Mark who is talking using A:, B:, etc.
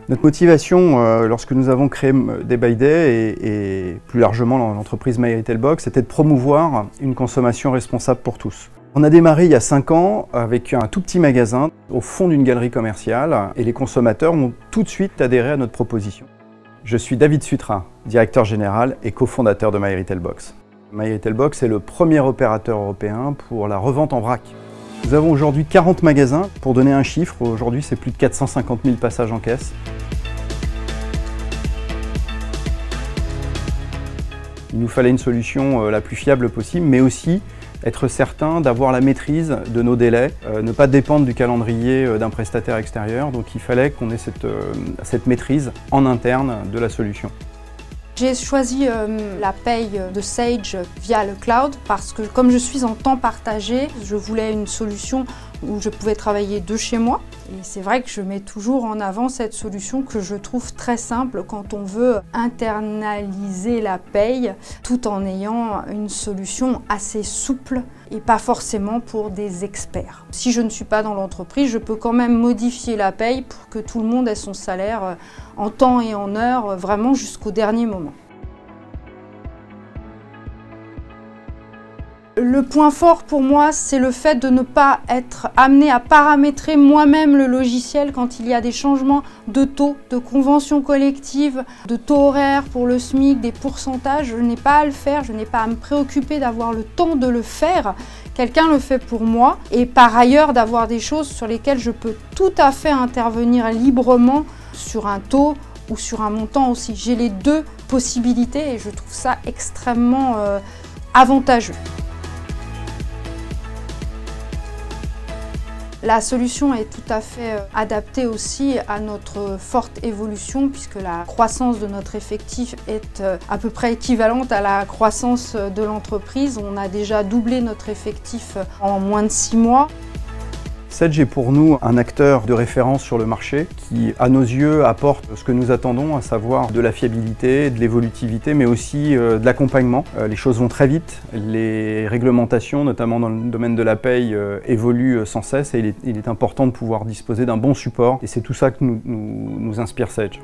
A: Notre motivation, lorsque nous avons créé Day by Day et plus largement l'entreprise My Retail Box, c'était de promouvoir une consommation responsable pour tous. On a démarré il y a 5 ans avec un tout petit magasin au fond d'une galerie commerciale et les consommateurs ont tout de suite adhéré à notre proposition. Je suis David Sutra, directeur général et cofondateur de My Retail Box. My Retail Box est le premier opérateur européen pour la revente en vrac. Nous avons aujourd'hui 40 magasins. Pour donner un chiffre, aujourd'hui c'est plus de 450 000 passages en caisse. Il nous fallait une solution la plus fiable possible, mais aussi être certain d'avoir la maîtrise de nos délais, ne pas dépendre du calendrier d'un prestataire extérieur. Donc il fallait qu'on ait cette maîtrise en interne de la solution.
B: J'ai choisi la paye de Sage via le cloud parce que comme je suis en temps partagé, je voulais une solution où je pouvais travailler de chez moi. Et c'est vrai que je mets toujours en avant cette solution que je trouve très simple quand on veut internaliser la paye tout en ayant une solution assez souple et pas forcément pour des experts. Si je ne suis pas dans l'entreprise, je peux quand même modifier la paye pour que tout le monde ait son salaire en temps et en heure, vraiment jusqu'au dernier moment. Le point fort pour moi, c'est le fait de ne pas être amené à paramétrer moi-même le logiciel quand il y a des changements de taux, de conventions collectives, de taux horaires pour le SMIC, des pourcentages. Je n'ai pas à le faire, je n'ai pas à me préoccuper d'avoir le temps de le faire. Quelqu'un le fait pour moi et par ailleurs d'avoir des choses sur lesquelles je peux tout à fait intervenir librement sur un taux ou sur un montant aussi. J'ai les deux possibilités et je trouve ça extrêmement avantageux. La solution est tout à fait adaptée aussi à notre forte évolution puisque la croissance de notre effectif est à peu près équivalente à la croissance de l'entreprise. On a déjà doublé notre effectif en moins de 6 mois.
A: Sage est pour nous un acteur de référence sur le marché qui, à nos yeux, apporte ce que nous attendons, à savoir de la fiabilité, de l'évolutivité, mais aussi de l'accompagnement. Les choses vont très vite, les réglementations, notamment dans le domaine de la paye, évoluent sans cesse et il est important de pouvoir disposer d'un bon support et c'est tout ça que nous inspire Sage.